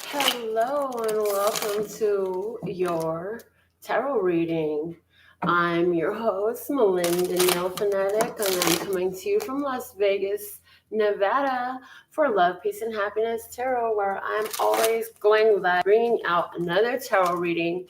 Hello and welcome to your tarot reading. I'm your host, Melinda, NailFanatic, and I'm coming to you from Las Vegas, Nevada for Love, Peace, and Happiness Tarot, where I'm always going live, bringing out another tarot reading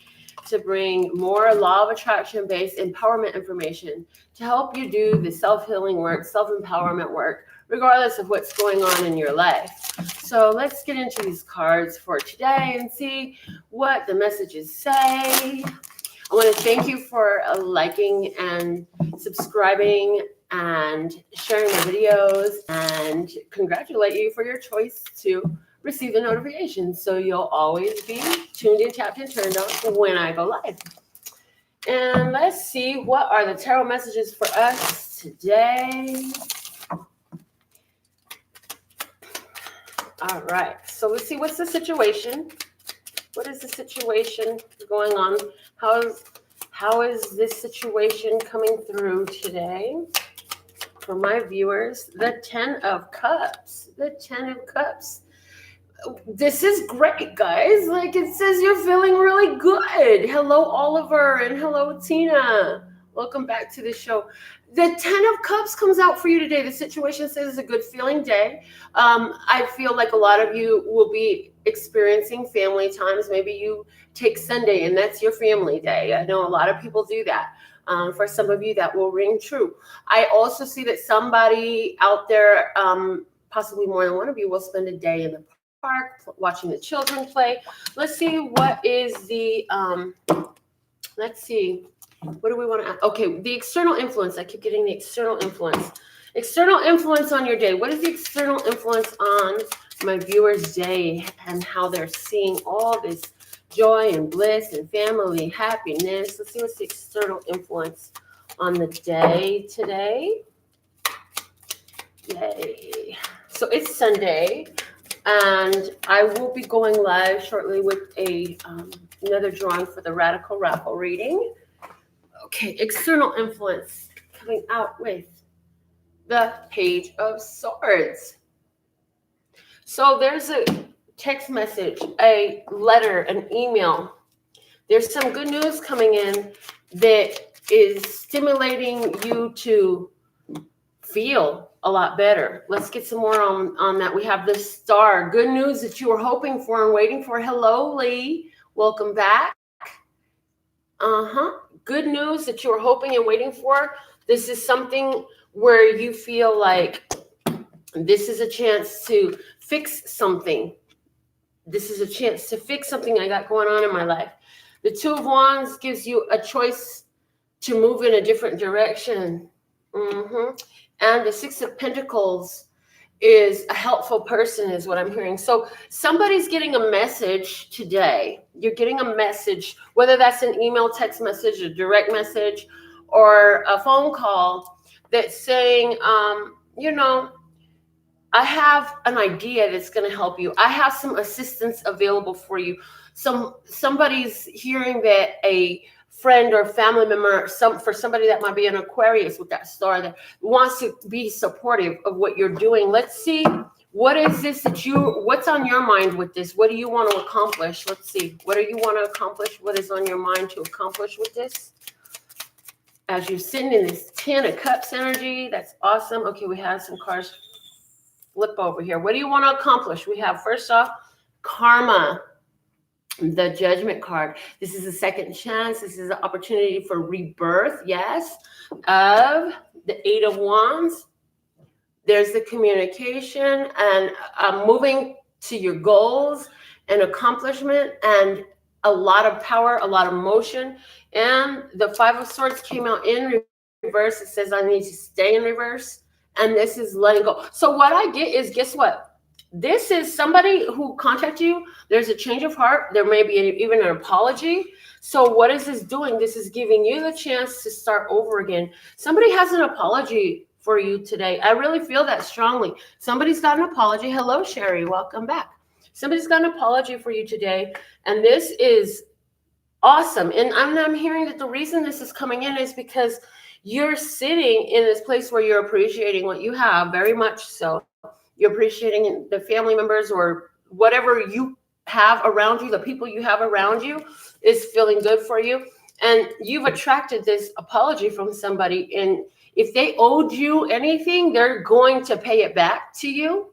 to bring more law of attraction based empowerment information to help you do the self-healing work, self-empowerment work, regardless of what's going on in your life. So let's get into these cards for today and see what the messages say. I want to thank you for liking and subscribing and sharing my videos, and congratulate you for your choice to receive the notifications, so you'll always be tuned in, tapped, and turned on when I go live. And let's see, what are the tarot messages for us today? All right, so let's see, what's the situation? What is the situation going on? How is this situation coming through today for my viewers? The 10 of Cups. The 10 of Cups. This is great, guys. Like, it says you're feeling really good. Hello, Oliver, and hello, Tina. Welcome back to the show. The 10 of Cups comes out for you today. The situation says it's a good feeling day. I feel like a lot of you will be experiencing family times. Maybe you take Sunday and that's your family day. I know a lot of people do that. For some of you, that will ring true. I also see that somebody out there, possibly more than one of you, will spend a day in the park watching the children play. Let's see, what is the, let's see. What do we want to add? Okay, the external influence. I keep getting the external influence. External influence on your day. What is the external influence on my viewers' day and how they're seeing all this joy and bliss and family happiness? Let's see what's the external influence on the day today. Yay. So it's Sunday, and I will be going live shortly with another drawing for the Radical Raffle reading. Okay, external influence coming out with the Page of Swords. So there's a text message, a letter, an email. There's some good news coming in that is stimulating you to feel a lot better. Let's get some more on that. We have the Star. Good news that you were hoping for and waiting for. Hello, Lee. Welcome back. Good news that you were hoping and waiting for. This is something where you feel like this is a chance to fix something. This is a chance to fix something I got going on in my life. The Two of Wands gives you a choice to move in a different direction. And the Six of Pentacles is a helpful person, is what I'm hearing. So somebody's getting a message today. You're getting a message, whether that's an email, text message, a direct message, or a phone call that's saying, I have an idea that's going to help you. I have some assistance available for you. Somebody's hearing that a friend or family member, for somebody that might be an Aquarius with that star, that wants to be supportive of what you're doing. Let's see, what is this what's on your mind with this? What do you want to accomplish? Let's see, what do you want to accomplish? What is on your mind to accomplish with this? As you're sitting in this 10 of Cups energy, that's awesome. Okay, we have some cards flip over here. What do you want to accomplish? We have, first off, karma. The Judgment card. This is a second chance. This is an opportunity for rebirth. Yes. Of the Eight of Wands. There's the communication and moving to your goals and accomplishment, and a lot of power, a lot of motion. And the Five of Swords came out in reverse. It says I need to stay in reverse. And this is letting go. So what I get is, guess what? This is somebody who contacted you. There's a change of heart. There may be even an apology. So what is this doing? This is giving you the chance to start over again. Somebody has an apology for you today. I really feel that strongly. Somebody's got an apology. Hello, Sherry. Welcome back. Somebody's got an apology for you today. And this is awesome. And I'm hearing that the reason this is coming in is because you're sitting in this place where you're appreciating what you have, very much so. You're appreciating the family members or whatever you have around you, the people you have around you is feeling good for you. And you've attracted this apology from somebody. And if they owed you anything, they're going to pay it back to you.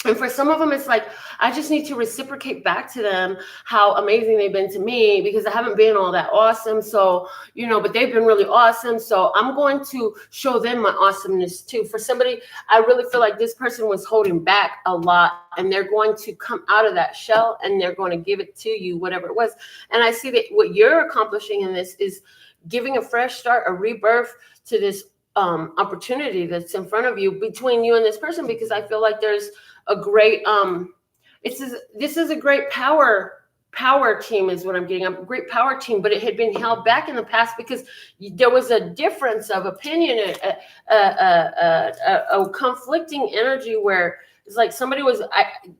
And for some of them, it's like, I just need to reciprocate back to them how amazing they've been to me, because I haven't been all that awesome. So, but they've been really awesome. So I'm going to show them my awesomeness too. For somebody, I really feel like this person was holding back a lot, and they're going to come out of that shell and they're going to give it to you, whatever it was. And I see that what you're accomplishing in this is giving a fresh start, a rebirth to this opportunity that's in front of you between you and this person, because I feel like there's a great this is a great power team is what I'm getting. A great power team, but it had been held back in the past because there was a difference of opinion, a conflicting energy where it's like somebody was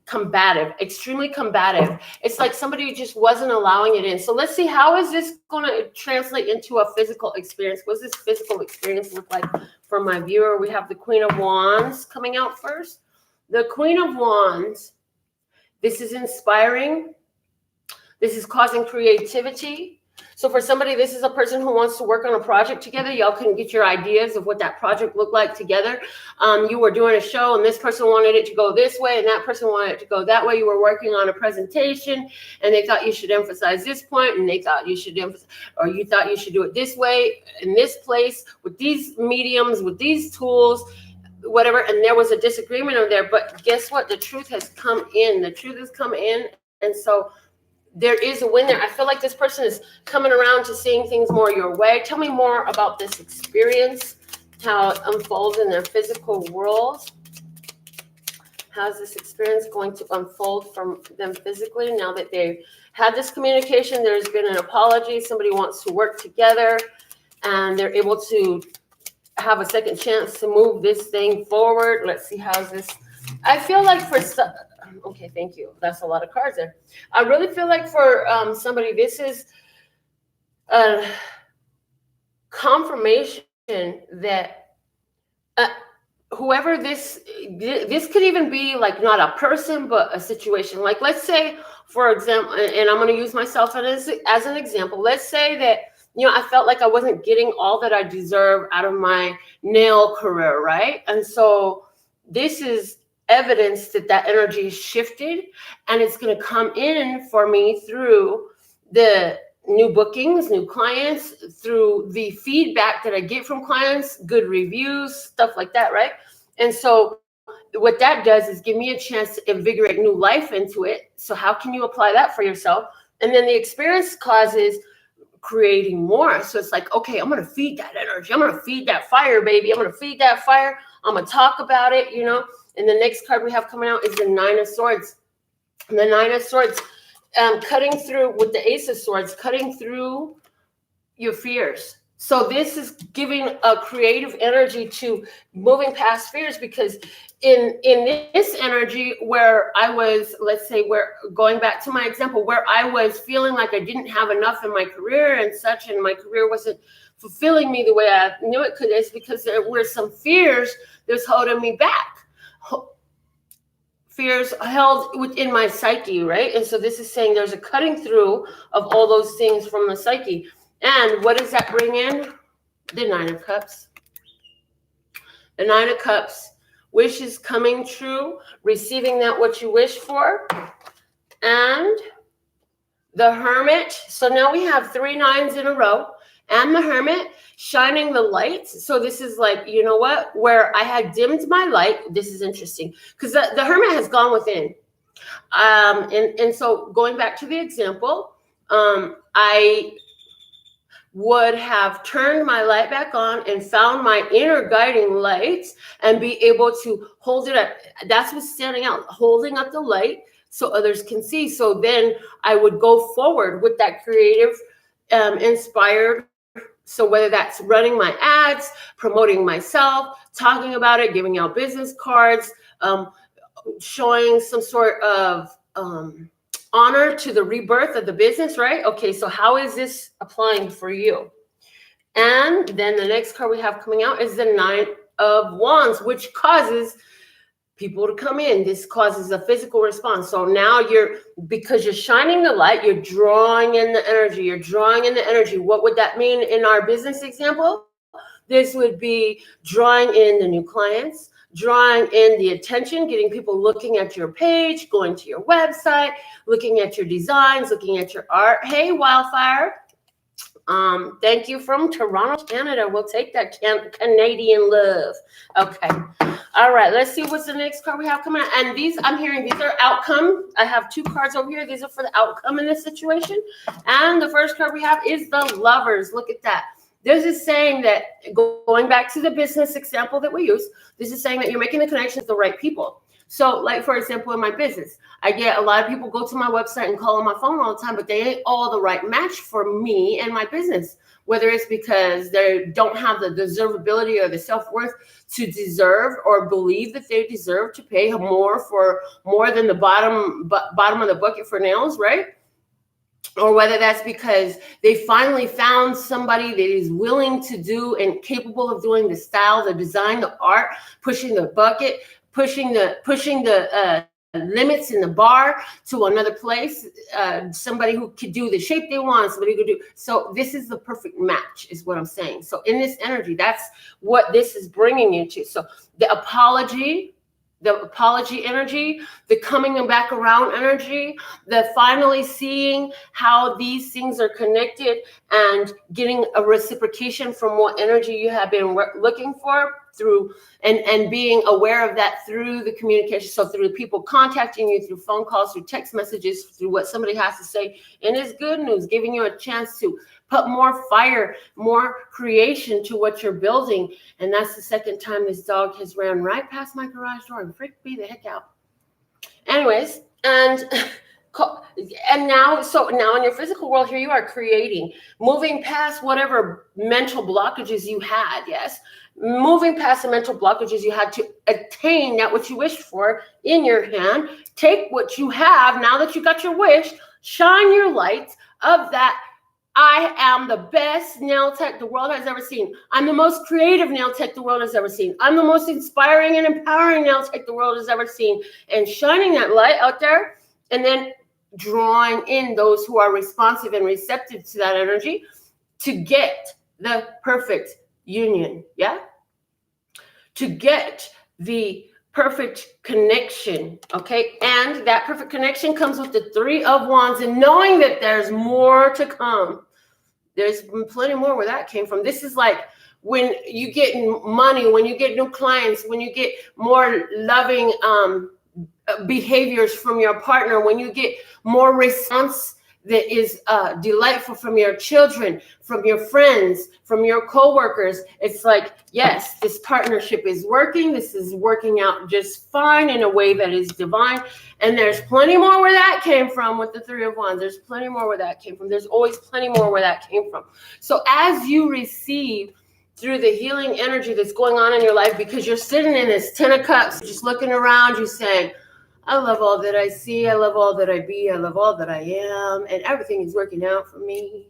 combative, extremely combative. It's like somebody just wasn't allowing it in. So let's see, how is this going to translate into a physical experience? What does this physical experience look like for my viewer? We have the Queen of Wands coming out first. The Queen of Wands, this is inspiring. This is causing creativity. So for somebody, this is a person who wants to work on a project together. Y'all can get your ideas of what that project looked like together. You were doing a show and this person wanted it to go this way and that person wanted it to go that way. You were working on a presentation and they thought you should emphasize this point, and they thought you should emphasize, or you thought you should do it this way, in this place, with these mediums, with these tools, whatever. And there was a disagreement over there, but guess what? The truth has come in. The truth has come in. And so there is a win there. I feel like this person is coming around to seeing things more your way. Tell me more about this experience, how it unfolds in their physical world. How's this experience going to unfold from them physically now that they've had this communication? There's been an apology. Somebody wants to work together and they're able to have a second chance to move this thing forward. Let's see, how's this? I feel like for some, okay, thank you. That's a lot of cards there. I really feel like for somebody, this is a confirmation that whoever this could even be, like, not a person, but a situation. Like, let's say, for example, and I'm going to use myself as an example. Let's say that, I felt like I wasn't getting all that I deserve out of my nail career, right? And so this is evidence that energy is shifted, and it's going to come in for me through the new bookings, new clients, through the feedback that I get from clients, good reviews, stuff like that, right? And so what that does is give me a chance to invigorate new life into it. So how can you apply that for yourself? And then the experience causes creating more. So it's like, okay, I'm going to feed that energy. I'm going to feed that fire, baby. I'm going to feed that fire. I'm going to talk about it, And the next card we have coming out is the Nine of Swords. And the Nine of Swords, cutting through with the Ace of Swords, cutting through your fears. So this is giving a creative energy to moving past fears, because in this energy where I was, let's say, where, going back to my example, where I was feeling like I didn't have enough in my career and such, and my career wasn't fulfilling me the way I knew it could, is because there were some fears that's holding me back. Fears held within my psyche, right? And so this is saying there's a cutting through of all those things from the psyche. And what does that bring in? The Nine of Cups. The Nine of Cups. Wishes coming true, receiving that what you wish for. And the Hermit. So now we have 3 nines in a row. And the Hermit, shining the light. So this is like, you know what? Where I had dimmed my light. This is interesting, because the Hermit has gone within. And so going back to the example, I would have turned my light back on and found my inner guiding light and be able to hold it up. That's what's standing out, holding up the light so others can see. So then I would go forward with that creative, inspired. So whether that's running my ads, promoting myself, talking about it, giving out business cards, showing some sort of honor to the rebirth of the business, right? Okay, so how is this applying for you? And then the next card we have coming out is the Nine of Wands, which causes people to come in. This causes a physical response. So now because you're shining the light, you're drawing in the energy. You're drawing in the energy. What would that mean in our business example? This would be drawing in the new clients, drawing in the attention, getting people looking at your page, going to your website, looking at your designs, looking at your art. Hey, Wildfire. Thank you from Toronto, Canada. We'll take that Canadian love. Okay. All right. Let's see what's the next card we have coming out. And I'm hearing these are outcome. I have 2 cards over here. These are for the outcome in this situation. And the first card we have is the Lovers. Look at that. This is saying that, going back to the business example that we use, this is saying that you're making the connection with the right people. So, like, for example, in my business, I get a lot of people go to my website and call on my phone all the time, but they ain't all the right match for me and my business, whether it's because they don't have the deservability or the self-worth to deserve or believe that they deserve to pay more than the bottom of the bucket for nails, right? Or whether that's because they finally found somebody that is willing to do and capable of doing the style, the design, the art, pushing the bucket, pushing the limits in the bar to another place, somebody who could do the shape they want, somebody who could do. So this is the perfect match is what I'm saying. So in this energy, that's what this is bringing you to. So the apology energy, the coming back around energy, the finally seeing how these things are connected and getting a reciprocation from what energy you have been looking for through and being aware of that through the communication. So through people contacting you, through phone calls, through text messages, through what somebody has to say. And it's good news, giving you a chance to put more fire, more creation to what you're building. And that's the second time this dog has ran right past my garage door and freaked me the heck out. Anyways, and now in your physical world, here you are creating, moving past whatever mental blockages you had. Yes. Moving past the mental blockages you had to attain that what you wished for in your hand. Take what you have now that you got your wish, shine your light of that. I am the best nail tech the world has ever seen. I'm the most creative nail tech the world has ever seen. I'm the most inspiring and empowering nail tech the world has ever seen. And shining that light out there, and then drawing in those who are responsive and receptive to that energy to get the perfect union. Yeah? To get the perfect connection. Okay? And that perfect connection comes with the 3 of Wands and knowing that there's more to come. There's plenty more where that came from. This is like when you get money, when you get new clients, when you get more loving behaviors from your partner, when you get more response that is delightful from your children, from your friends, from your coworkers. It's like, yes, this partnership is working. This is working out just fine in a way that is divine. And there's plenty more where that came from with the 3 of Wands. There's plenty more where that came from. There's always plenty more where that came from. So as you receive through the healing energy that's going on in your life, because you're sitting in this 10 of Cups, just looking around, you saying, I love all that I see. I love all that I be. I love all that I am. And everything is working out for me.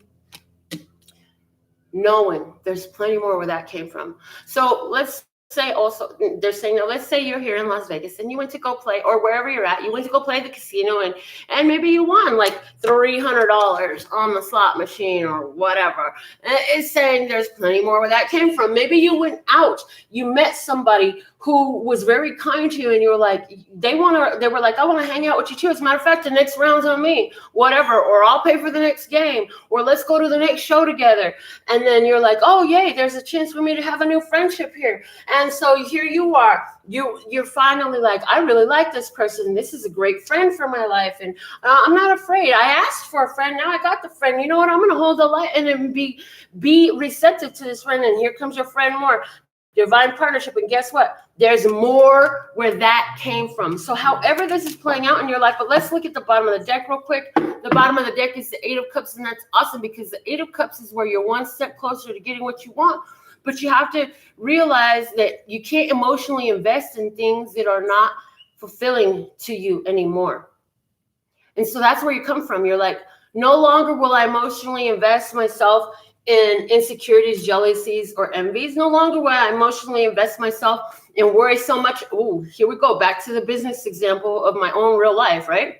Knowing there's plenty more where that came from. So let's say also, they're saying, now let's say you're here in Las Vegas and you went to go play, or wherever you're at, you went to go play the casino and maybe you won like $300 on the slot machine or whatever. And it's saying there's plenty more where that came from. Maybe you went out, you met somebody who was very kind to you and you were like, they were like, I want to hang out with you too. As a matter of fact, the next round's on me, whatever, or I'll pay for the next game, or let's go to the next show together. And then you're like, oh yay, there's a chance for me to have a new friendship here. And so here you are, you're finally like, I really like this person. This is a great friend for my life. And I'm not afraid. I asked for a friend. Now I got the friend. You know what? I'm going to hold the light and then be receptive to this friend. And here comes your friend more. Divine partnership. And guess what? There's more where that came from. So however this is playing out in your life, but let's look at the bottom of the deck real quick. The bottom of the deck is the 8 of Cups, and that's awesome because the 8 of Cups is where you're one step closer to getting what you want. But you have to realize that you can't emotionally invest in things that are not fulfilling to you anymore. And so that's where you come from. You're like, no longer will I emotionally invest myself in insecurities, jealousies, or envies. No longer will I emotionally invest myself and worry so much. Ooh, here we go back to the business example of my own real life, right?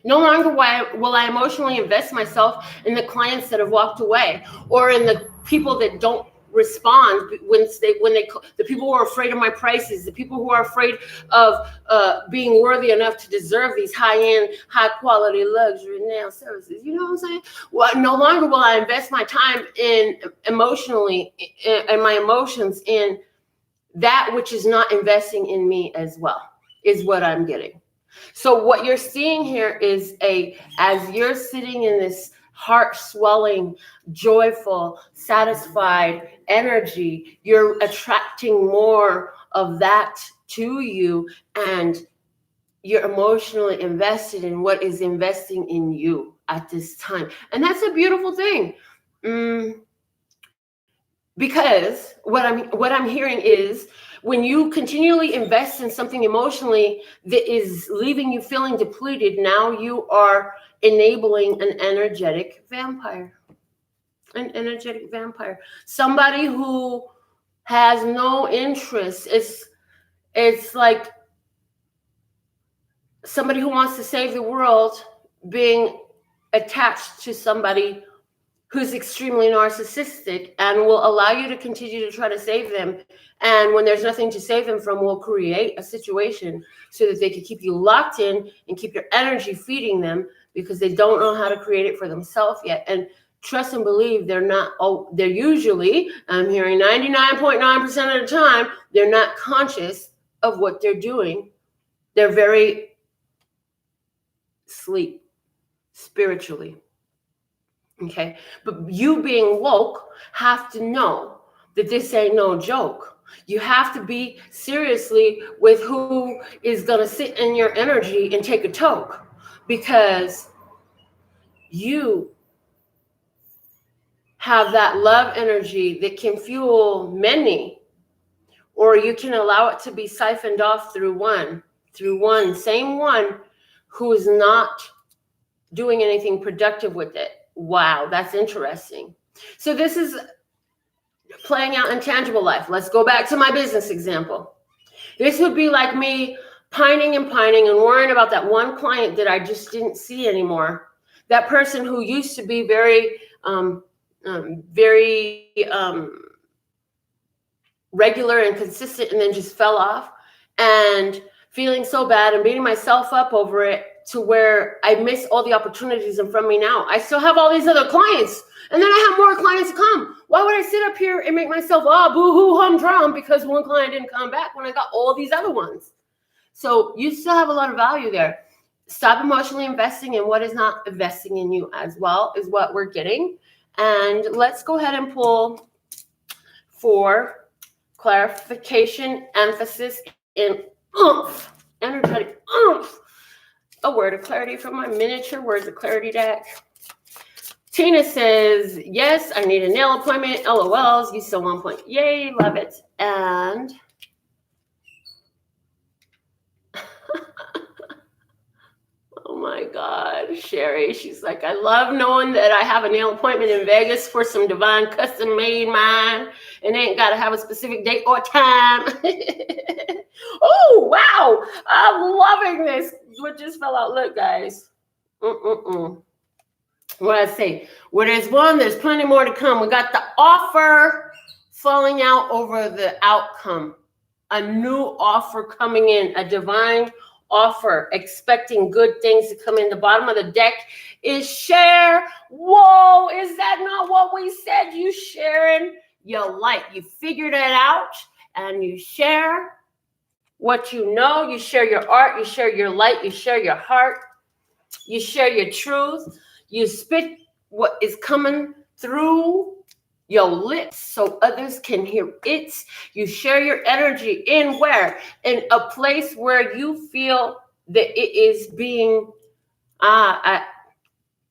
No longer will I emotionally invest myself in the clients that have walked away, or in the people that don't respond when they the people who are afraid of my prices, the people who are afraid of being worthy enough to deserve these high-end, high-quality luxury nail services. You know what I'm saying? Well, no longer will I invest my time in emotionally and my emotions in that which is not investing in me as well, is what I'm getting. So what you're seeing here is as you're sitting in this heart swelling, joyful, satisfied energy, you're attracting more of that to you, and you're emotionally invested in what is investing in you at this time. And that's a beautiful thing. Because what I'm hearing is, when you continually invest in something emotionally that is leaving you feeling depleted, now you are enabling an energetic vampire. An energetic vampire. Somebody who has no interest. It's like somebody who wants to save the world being attached to somebody who's extremely narcissistic and will allow you to continue to try to save them. And when there's nothing to save them from, will create a situation so that they can keep you locked in and keep your energy feeding them, because they don't know how to create it for themselves yet. And trust and believe, they're usually, I'm hearing 99.9% of the time, they're not conscious of what they're doing. They're very asleep spiritually. Okay, but you being woke have to know that this ain't no joke. You have to be seriously with who is going to sit in your energy and take a toke, because you have that love energy that can fuel many, or you can allow it to be siphoned off through one same one who is not doing anything productive with it. Wow, that's interesting. So this is playing out in tangible life. Let's go back to my business example. This would be like me pining and worrying about that one client that I just didn't see anymore. That person who used to be very regular and consistent, and then just fell off, and feeling so bad and beating myself up over it, to where I miss all the opportunities in front of me now. I still have all these other clients, and then I have more clients to come. Why would I sit up here and make myself boo-hoo humdrum because one client didn't come back when I got all these other ones? So you still have a lot of value there. Stop emotionally investing in what is not investing in you as well, is what we're getting. And let's go ahead and pull for clarification, emphasis, and oomph, energetic oomph. A word of clarity from my miniature words of clarity deck. Tina says, yes, I need a nail appointment. LOLs, you still on point. Yay, love it. And oh my God, Sherry, she's like, I love knowing that I have a nail appointment in Vegas for some divine custom made mine, and ain't got to have a specific date or time. Oh, wow. I'm loving this. What just fell out? Look, guys. What I say? Where there's one, there's plenty more to come. We got the offer falling out over the outcome. A new offer coming in, a divine offer, expecting good things to come in. The bottom of the deck is share. Whoa, is that not what we said? You sharing your light. You figured it out, and you share what you know. You share your art, you share your light, you share your heart, you share your truth. You spit what is coming through your lips so others can hear it. You share your energy in where? In a place where you feel that it is being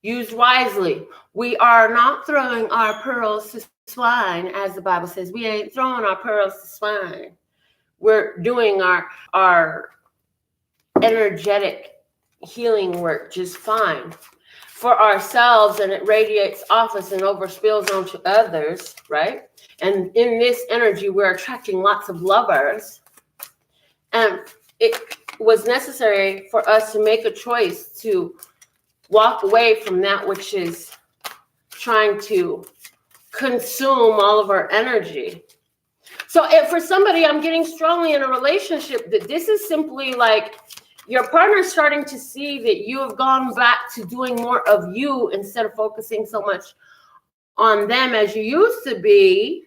used wisely. We are not throwing our pearls to swine, as the Bible says. We ain't throwing our pearls to swine. We're doing our energetic healing work just fine for ourselves, and it radiates off us and overspills onto others, right? And in this energy, we're attracting lots of lovers. And it was necessary for us to make a choice to walk away from that which is trying to consume all of our energy. So if for somebody, I'm getting strongly in a relationship that this is simply like your partner's starting to see that you have gone back to doing more of you instead of focusing so much on them as you used to be.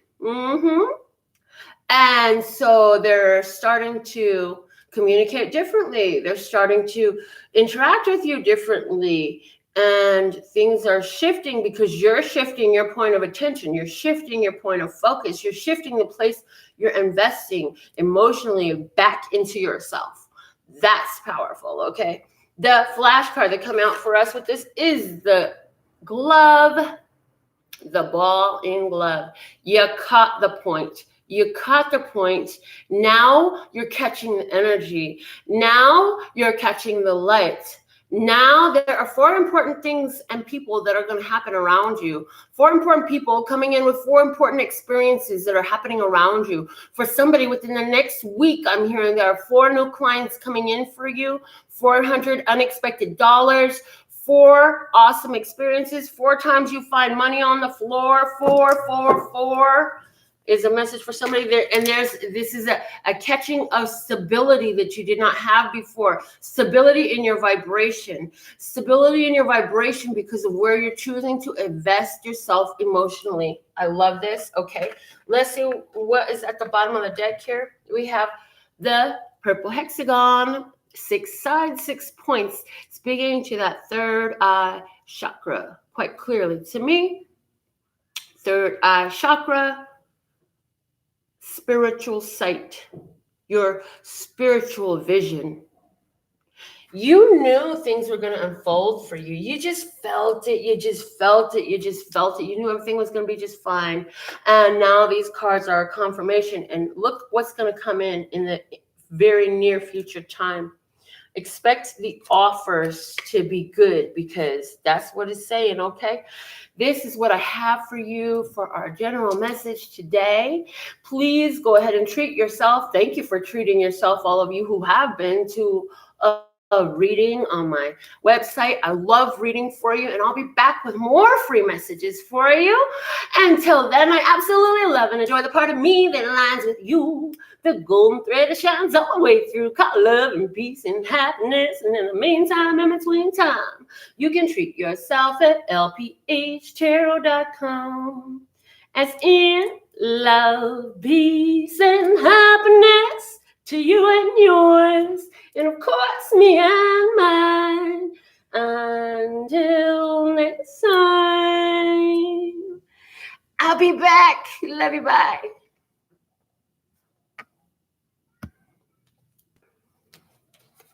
And so they're starting to communicate differently. They're starting to interact with you differently. And things are shifting because you're shifting your point of attention. You're shifting your point of focus. You're shifting the place you're investing emotionally back into yourself. That's powerful, okay? The flashcard that come out for us with this is the glove, the ball and glove. You caught the point. You caught the point. Now you're catching the energy. Now you're catching the light. Now there are 4 important things and people that are going to happen around you. 4 important people coming in with 4 important experiences that are happening around you. For somebody within the next week, I'm hearing there are 4 new clients coming in for you, $400 unexpected dollars, 4 awesome experiences, 4 times you find money on the floor, 4 is a message for somebody there. And this is a catching of stability that you did not have before. Stability in your vibration. Stability in your vibration because of where you're choosing to invest yourself emotionally. I love this. Okay, let's see what is at the bottom of the deck here. We have the purple hexagon, 6 sides, 6 points, speaking to that third eye chakra quite clearly to me. Third eye chakra, spiritual sight, your spiritual vision. You knew things were going to unfold for you. You just felt it. You just felt it. You just felt it. You knew everything was going to be just fine. And now these cards are a confirmation. And look what's going to come in the very near future time. Expect the offers to be good because that's what it's saying, okay? This is what I have for you for our general message today. Please go ahead and treat yourself. Thank you for treating yourself, all of you who have been to a reading on my website. I love reading for you, and I'll be back with more free messages for you. Until then, I absolutely love and enjoy the part of me that aligns with you. The golden thread that shines all the way through, called love and peace and happiness. And in the meantime, in between time, you can treat yourself at lphtarot.com. As in love, peace, and happiness to you and yours, and of course me and mine. Until next time, I'll be back. Love you, bye.